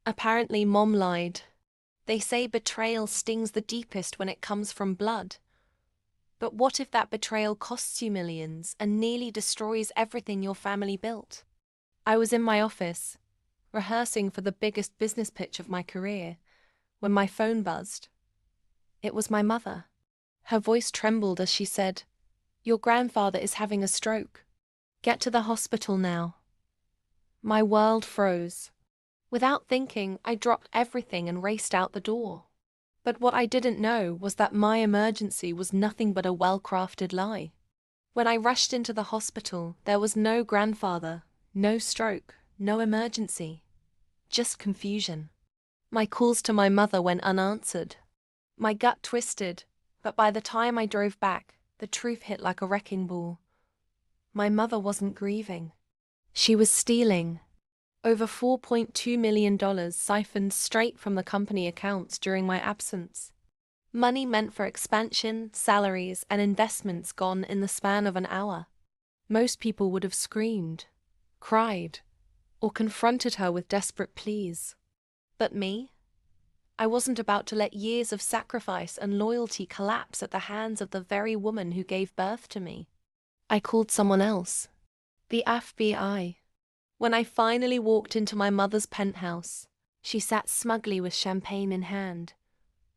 Apparently, Mom lied. They say betrayal stings the deepest when it comes from blood. But what if that betrayal costs you millions and nearly destroys everything your family built? I was in my office, rehearsing for the biggest business pitch of my career, when my phone buzzed. It was my mother. Her voice trembled as she said, "Your grandfather is having a stroke. Get to the hospital now." My world froze. Without thinking, I dropped everything and raced out the door. But what I didn't know was that my emergency was nothing but a well-crafted lie. When I rushed into the hospital, there was no grandfather, no stroke, no emergency. Just confusion. My calls to my mother went unanswered. My gut twisted, but by the time I drove back, the truth hit like a wrecking ball. My mother wasn't grieving. She was stealing. Over $4.2 million siphoned straight from the company accounts during my absence. Money meant for expansion, salaries, and investments gone in the span of an hour. Most people would have screamed, cried, or confronted her with desperate pleas. But me? I wasn't about to let years of sacrifice and loyalty collapse at the hands of the very woman who gave birth to me. I called someone else. The FBI. When I finally walked into my mother's penthouse, she sat smugly with champagne in hand,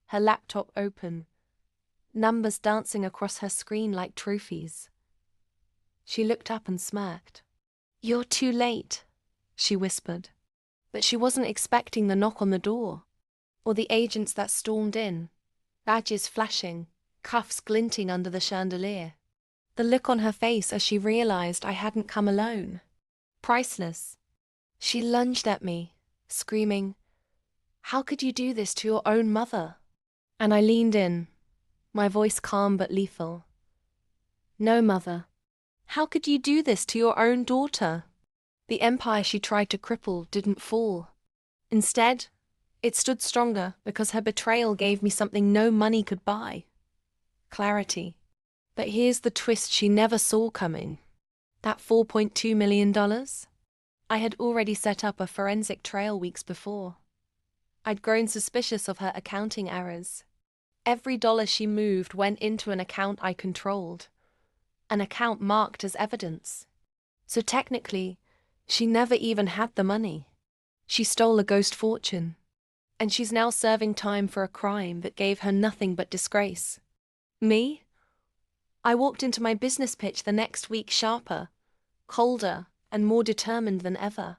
her laptop open, numbers dancing across her screen like trophies. She looked up and smirked. "You're too late," she whispered. But she wasn't expecting the knock on the door, or the agents that stormed in, badges flashing, cuffs glinting under the chandelier. The look on her face as she realized I hadn't come alone. Priceless. She lunged at me, screaming, "How could you do this to your own mother?" And I leaned in, my voice calm but lethal. "No, Mother. How could you do this to your own daughter?" The empire she tried to cripple didn't fall. Instead, it stood stronger because her betrayal gave me something no money could buy: clarity. But here's the twist she never saw coming. That $4.2 million? I had already set up a forensic trail weeks before. I'd grown suspicious of her accounting errors. Every dollar she moved went into an account I controlled, an account marked as evidence. So technically, she never even had the money. She stole a ghost fortune, and she's now serving time for a crime that gave her nothing but disgrace. Me? I walked into my business pitch the next week sharper, colder, and more determined than ever.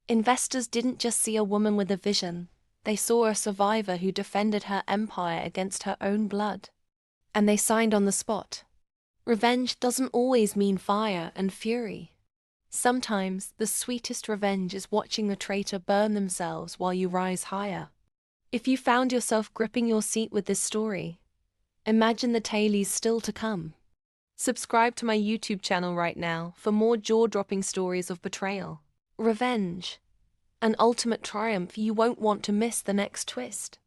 Investors didn't just see a woman with a vision, they saw a survivor who defended her empire against her own blood. And they signed on the spot. Revenge doesn't always mean fire and fury. Sometimes the sweetest revenge is watching the traitor burn themselves while you rise higher. If you found yourself gripping your seat with this story, imagine the tailies still to come. Subscribe to my YouTube channel right now for more jaw-dropping stories of betrayal, revenge, and ultimate triumph. You won't want to miss the next twist.